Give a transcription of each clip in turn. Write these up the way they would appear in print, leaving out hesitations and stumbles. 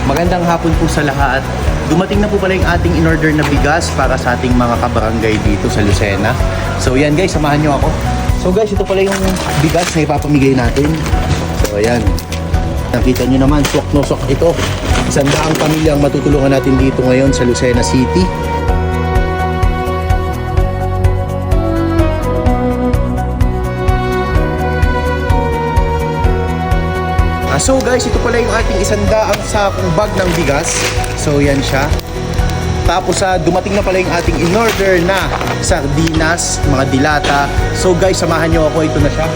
Magandang hapon po sa lahat. Dumating na po pala yung ating in-order na bigas para sa ating mga kabarangay dito sa Lucena. So yan guys, samahan nyo ako. So guys, ito pala yung bigas na ipapamigay natin. So ayan. Nakita nyo naman, swak no swak ito. 100 pamilyang matutulungan natin dito ngayon sa Lucena City. So guys, ito pala yung ating 100 sakong bag ng bigas. So yan siya. Tapos dumating na pala yung ating in-order na sardinas, mga dilata. So guys, samahan nyo ako, ito na siya.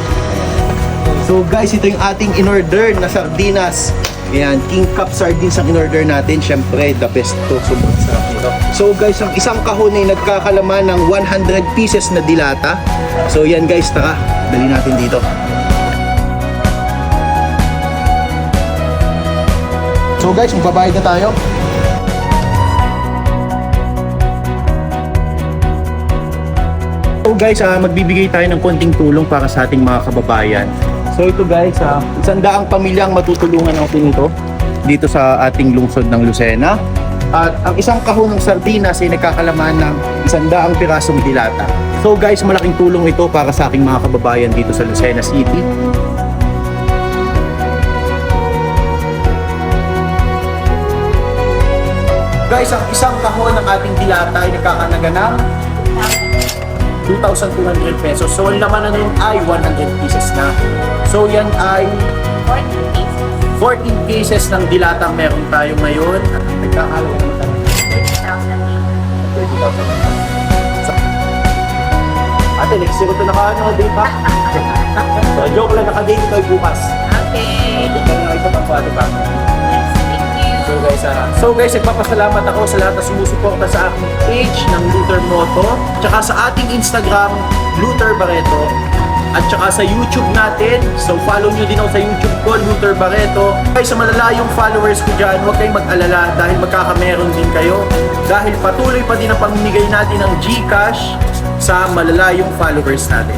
So guys, ito yung ating in-order na sardinas. Ayan, King Cup sardines ang in-order natin. Syempre, the best to. Sobrang sarap nito. So guys, ang isang kahon ay nagkakalaman ng 100 pieces na dilata. So yan guys, tara, dali natin dito. So guys, magbabayad na tayo. So guys, magbibigay tayo ng konting tulong para sa ating mga kababayan. So ito guys, 100 pamilyang matutulungan natin ito dito sa ating lungsod ng Lucena. At ang isang kahon ng sardinas ay nagkakalaman ng 100 pirasong dilata. So guys, malaking tulong ito para sa ating mga kababayan dito sa Lucena City. Guys, ang isang kahon ng ating dilata ay nagkakalaga ng 2,200 pesos. So, ang laman na nun ay 100 pieces na. So, yan ay 14 pieces ng dilata meron tayo ngayon. At nagkakalaga naman tayo 30,000. Ate, next year ito naka-date pa. So, joke lang, naka-date ito ay bukas. Okay. Ito na ito pang pati pa. So guys, nagpapasalamat ako sa lahat na sumusuporta sa aking page ng Luther Moto, tsaka sa ating Instagram, Luther Barreto, at tsaka sa YouTube natin. So follow nyo din ako sa YouTube ko, Luther Barreto. Guys, sa malalayong followers ko dyan, huwag kayong mag-alala dahil magkakameron din kayo. Dahil patuloy pa din ang pamimigay natin ng GCash sa malalayong followers natin.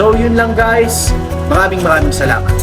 So yun lang guys, maraming salamat.